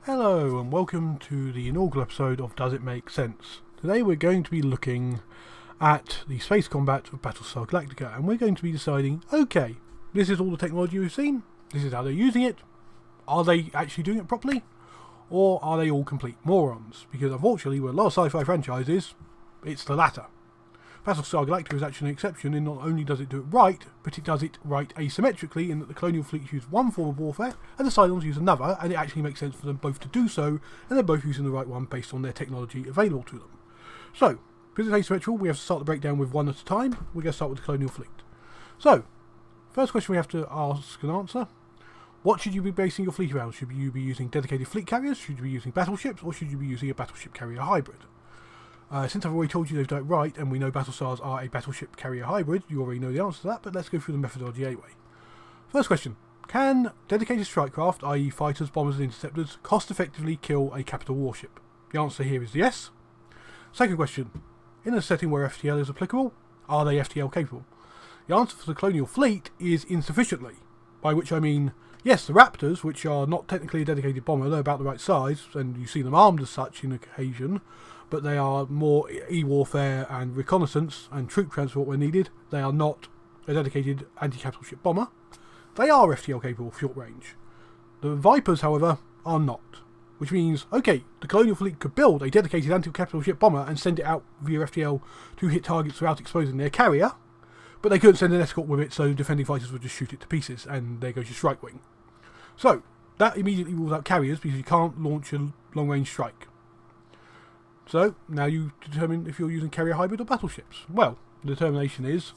Hello and welcome to the inaugural episode of Does It Make Sense? Today we're going to be looking at the space combat of Battlestar Galactica, and we're going to be deciding, okay, this is all the technology we've seen, this is how they're using it, are they actually doing it properly, or are they all complete morons? Because unfortunately with a lot of sci-fi franchises, it's the latter. Battlestar Galactica is actually an exception in not only does it do it right, but it does it right asymmetrically in that the colonial fleets use one form of warfare and the Cylons use another, and it actually makes sense for them both to do so, and they're both using the right one based on their technology available to them. So, because it's asymmetrical, we have to start the breakdown with one at a time. We're going to start with the colonial fleet. So, first question we have to ask and answer: what should you be basing your fleet around? Should you be using dedicated fleet carriers, should you be using battleships, or should you be using a battleship carrier hybrid? Since I've already told you they've done it right, and we know battlestars are a battleship carrier hybrid, you already know the answer to that, but let's go through the methodology anyway. First question: can dedicated strike craft, i.e. fighters, bombers and interceptors, cost effectively kill a capital warship? The answer here is yes. Second question: in a setting where FTL is applicable, are they FTL capable? The answer for the colonial fleet is insufficiently, by which I mean, yes, the Raptors, which are not technically a dedicated bomber, they're about the right size, and you see them armed as such in occasion, but they are more e-warfare and reconnaissance and troop transport when needed. They are not a dedicated anti-capital ship bomber. They are FTL capable of short range. The Vipers, however, are not. Which means, okay, the colonial fleet could build a dedicated anti-capital ship bomber and send it out via FTL to hit targets without exposing their carrier, but they couldn't send an escort with it, so defending fighters would just shoot it to pieces, and there goes your strike wing. So, that immediately rules out carriers, because you can't launch a long-range strike. So, now you determine if you're using carrier hybrid or battleships. Well, the determination is,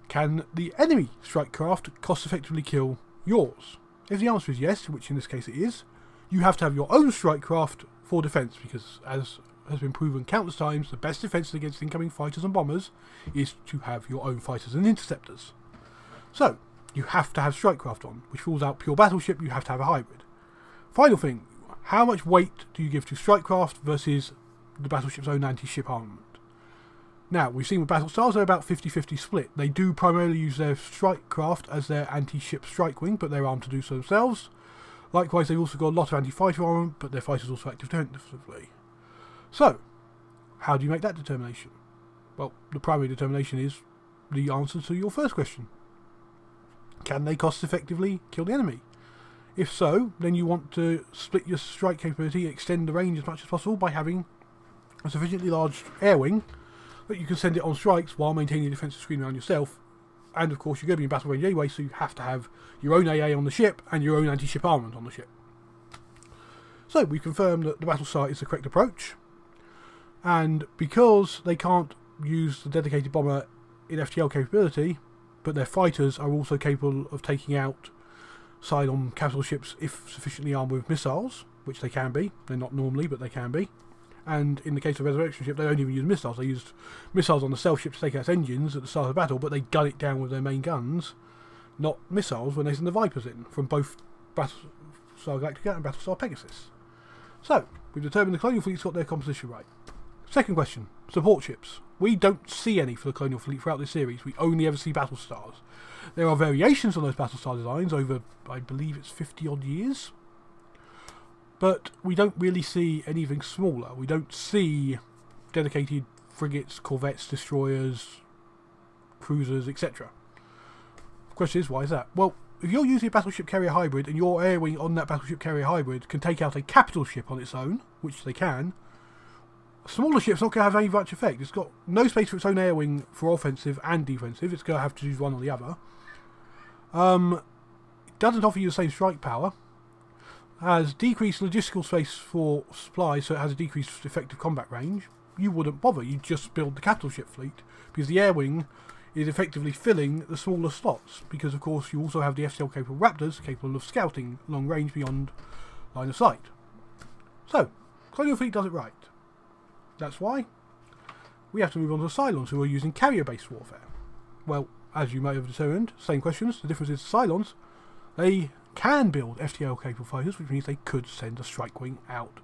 can the enemy strike craft cost effectively kill yours? If the answer is yes, which in this case it is, you have to have your own strike craft for defence, because as has been proven countless times, the best defence against incoming fighters and bombers is to have your own fighters and interceptors. So, you have to have strike craft on, which rules out pure battleship. You have to have a hybrid. Final thing, how much weight do you give to strike craft versus the battleship's own anti-ship armament? Now, we've seen with Battlestars, they're about 50-50 split. They do primarily use their strike craft as their anti-ship strike wing, but they're armed to do so themselves. Likewise, they've also got a lot of anti-fighter armament, but their fighters also active defensively. So, how do you make that determination? Well, the primary determination is the answer to your first question. Can they cost effectively kill the enemy? If so, then you want to split your strike capability and extend the range as much as possible by having a sufficiently large air wing that you can send it on strikes while maintaining a defensive screen around yourself. And of course, you're going to be in battle range anyway, so you have to have your own AA on the ship and your own anti-ship armament on the ship. So we confirm that the Battlestar is the correct approach, and because they can't use the dedicated bomber in FTL capability, but their fighters are also capable of taking out Cylon capital ships if sufficiently armed with missiles, which they can be. They're not normally, but they can be. And in the case of Resurrection ship, they don't even use missiles. They used missiles on the stealth ship to take out its engines at the start of the battle, but they gun it down with their main guns, not missiles, when they send the Vipers in from both Battlestar Galactica and Battlestar Pegasus. So, we've determined the colonial fleet's got their composition right. Second question, support ships. We don't see any for the colonial fleet throughout this series. We only ever see Battlestars. There are variations on those Battlestar designs over, I believe it's 50 odd years. But we don't really see anything smaller. We don't see dedicated frigates, corvettes, destroyers, cruisers, etc. The question is, why is that? Well, if you're using a battleship carrier hybrid and your air wing on that battleship carrier hybrid can take out a capital ship on its own, which they can, a smaller ship's not going to have any much effect. It's got no space for its own air wing for offensive and defensive. It's going to have to choose one or the other. It doesn't offer you the same strike power. Has decreased logistical space for supplies, so it has a decreased effective combat range. You wouldn't bother. You just build the capital ship fleet, because the air wing is effectively filling the smaller slots, because of course you also have the FTL capable Raptors capable of scouting long range beyond line of sight. So, colonial fleet does it right. That's why we have to move on to the Cylons, who are using carrier-based warfare. Well, as you may have determined, same questions. The difference is the Cylons, they can build FTL-capable fighters, which means they could send a strike wing out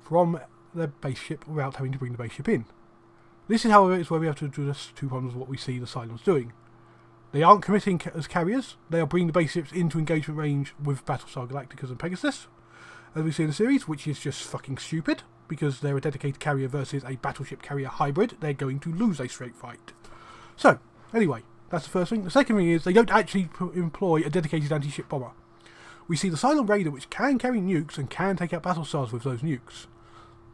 from their base ship without having to bring the base ship in. This is, however, is where we have to address two problems of what we see the Cylons doing. They aren't committing as carriers, they are bringing the base ships into engagement range with Battlestar Galacticas and Pegasus, as we see in the series, which is just fucking stupid, because they're a dedicated carrier versus a battleship carrier hybrid. They're going to lose a straight fight. So, anyway, that's the first thing. The second thing is they don't actually employ a dedicated anti-ship bomber. We see the Cylon Raider, which can carry nukes and can take out battlestars with those nukes.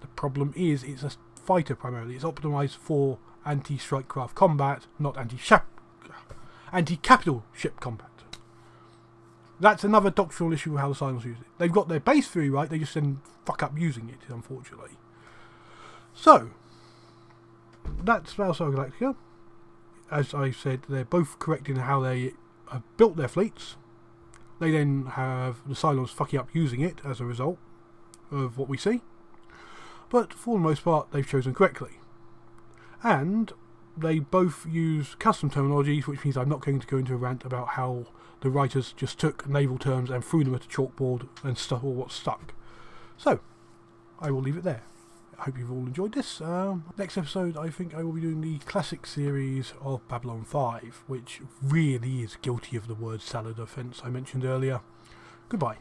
The problem is it's a fighter primarily. It's optimised for anti-strike craft combat, not anti-capital ship combat. That's another doctrinal issue with how the Cylons use it. They've got their base theory right, they just then fuck up using it, unfortunately. So, that's Battlestar Galactica. As I said, they're both correct in how they have built their fleets. They then have the Cylons fucking up using it as a result of what we see. But for the most part, they've chosen correctly. And they both use custom terminologies, which means I'm not going to go into a rant about how the writers just took naval terms and threw them at a chalkboard and stuck all what's stuck. So, I will leave it there. I hope you've all enjoyed this. Next episode, I think I will be doing the classic series of Babylon 5, which really is guilty of the word salad offence I mentioned earlier. Goodbye.